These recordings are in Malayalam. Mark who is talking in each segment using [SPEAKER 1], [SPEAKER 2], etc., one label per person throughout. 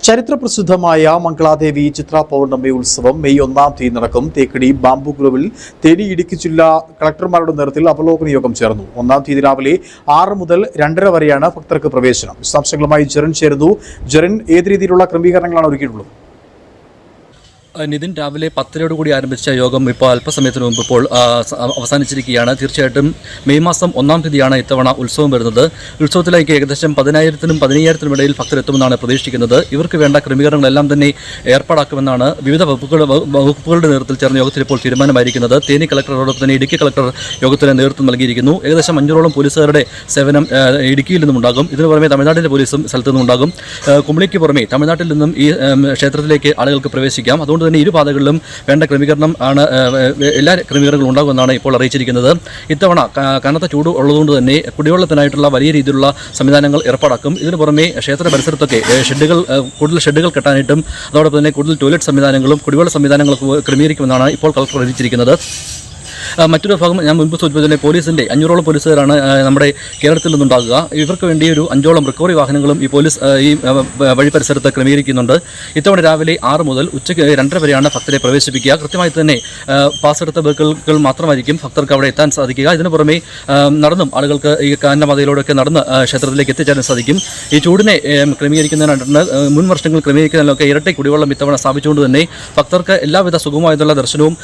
[SPEAKER 1] ചരിത്രപ്രസിദ്ധമായ മംഗളാദേവി ചിത്ര പൗർണമി ഉത്സവം മെയ് 1-ാം തീയതി നടക്കും. തേക്കടി ബാംബു ഗ്രോവിൽ തേനി ഇടുക്കി ജില്ലാ കളക്ടർമാരുടെ നേതൃത്വത്തിൽ അവലോകന യോഗം ചേർന്നു. 1-ാം തീയതി രാവിലെ 6 മുതൽ 2:30 വരെയാണ് ഭക്തർക്ക് പ്രവേശനം. വിശദാംശങ്ങളുമായി ജെറിൻ ചേരുന്നു. ജെറിൻ, ഏത് രീതിയിലുള്ള ക്രമീകരണങ്ങളാണ് ഒരുക്കിയിട്ടുള്ളത്?
[SPEAKER 2] നിതിൻ, രാവിലെ 10:00 ആരംഭിച്ച യോഗം ഇപ്പോൾ അല്പസമയത്തിന് മുമ്പ് ഇപ്പോൾ അവസാനിച്ചിരിക്കുകയാണ്. തീർച്ചയായിട്ടും മെയ് മാസം 1-ാം തീയതിയാണ് ഇത്തവണ ഉത്സവം വരുന്നത്. ഉത്സവത്തിലേക്ക് ഏകദേശം 10,000-നും 15,000-നും ഇടയിൽ ഭക്തരെത്തുമെന്നാണ് പ്രതീക്ഷിക്കുന്നത്. ഇവർക്ക് വേണ്ട ക്രമീകരണങ്ങളെല്ലാം തന്നെ ഏർപ്പാടാക്കുമെന്നാണ് വിവിധ വകുപ്പുകളുടെ നേതൃത്വത്തിൽ ചേർന്ന യോഗത്തിൽ ഇപ്പോൾ തീരുമാനമായിരിക്കുന്നത്. തേനി കളക്ടറോടൊപ്പം തന്നെ ഇടുക്കി കളക്ടർ യോഗത്തിന് നേതൃത്വം നൽകിയിരിക്കുന്നു. ഏകദേശം 500ഓളം പോലീസുകാരുടെ സേവനം ഇടുക്കിയിൽ നിന്നുമുണ്ടാകും. ഇതിനു പുറമെ തമിഴ്നാട്ടിലെ പോലീസും സ്ഥലത്തു നിന്നുണ്ടാകും. കുമളിക്ക് പുറമെ തമിഴ്നാട്ടിൽ നിന്നും ഈ ക്ഷേത്രത്തിലേക്ക് ആളുകൾക്ക് പ്രവേശിക്കാം. അതുകൊണ്ട് തന്നെ ഇരുപാതകളിലും വേണ്ട ക്രമീകരണം ആണ് എല്ലാ ക്രമീകരണങ്ങളും ഉണ്ടാകുമെന്നാണ് ഇപ്പോൾ അറിയിച്ചിരിക്കുന്നത്. ഇത്തവണ കനത്ത ചൂട് ഉള്ളതുകൊണ്ട് തന്നെ കുടിവെള്ളത്തിനായിട്ടുള്ള വലിയ രീതിയിലുള്ള സംവിധാനങ്ങൾ ഏർപ്പാടാക്കും. ഇതിനു പുറമെ ക്ഷേത്ര പരിസരത്തൊക്കെ കൂടുതൽ ഷെഡുകൾ കെട്ടാനായിട്ടും അതോടൊപ്പം തന്നെ കൂടുതൽ ടോയ്ലറ്റ് സംവിധാനങ്ങളും കുടിവെള്ള സംവിധാനങ്ങളൊക്കെ ക്രമീകരിക്കുമെന്നാണ് ഇപ്പോൾ കളക്ടർ അറിയിച്ചിരിക്കുന്നത്. മറ്റൊരു ഭാഗം ഞാൻ മുൻപ് സൂചിപ്പിച്ചതിനെ പോലീസിൻ്റെ 500ഓളം പോലീസുകാരാണ് നമ്മുടെ കേരളത്തിൽ നിന്നുണ്ടാകുക. ഇവർക്ക് വേണ്ടി ഒരു 5ഓളം റിക്കവറി വാഹനങ്ങളും ഈ പോലീസ് ഈ വഴി പരിസരത്ത് ക്രമീകരിക്കുന്നുണ്ട്. ഇത്തവണ രാവിലെ 6 മുതൽ ഉച്ചയ്ക്ക് 2:30 വരെയാണ് ഭക്തരെ പ്രവേശിപ്പിക്കുക. കൃത്യമായി തന്നെ പാസ് എടുത്ത വെഹിക്കിളുകൾ മാത്രമായിരിക്കും ഭക്തർക്ക് അവിടെ എത്താൻ സാധിക്കുക. ഇതിനു പുറമെ നടന്നും ആളുകൾക്ക് ഈ കാനനപാതയിലൂടെയൊക്കെ നടന്ന് ക്ഷേത്രത്തിലേക്ക് എത്തിച്ചേരാൻ സാധിക്കും. ഈ ചൂടിനെ ക്രമീകരിക്കുന്നതിനായിട്ട് മുൻ വർഷങ്ങൾ ക്രമീകരിക്കുന്നതിനൊക്കെ ഇരട്ടി കുടിവെള്ളം ഇത്തവണ സ്ഥാപിച്ചുകൊണ്ട് തന്നെ ഭക്തർക്ക് എല്ലാവിധ സുഗമമായിട്ടുള്ള ദർശനവും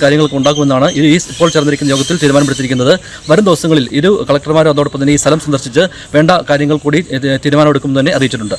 [SPEAKER 2] കാര്യങ്ങളൊക്കെ ഉണ്ടാകുമെന്നാണ് ഇപ്പോൾ ചേർന്നിരിക്കുന്ന യോഗത്തിൽ തീരുമാനമെടുത്തിരിക്കുന്നത്. വരും ദിവസങ്ങളിൽ ഇരു കളക്ടർമാരും അതോടൊപ്പം തന്നെ ഈ സ്ഥലം സന്ദർശിച്ച് വേണ്ട കാര്യങ്ങൾ കൂടി തീരുമാനമെടുക്കുമെന്ന് തന്നെ അറിയിച്ചിട്ടുണ്ട്.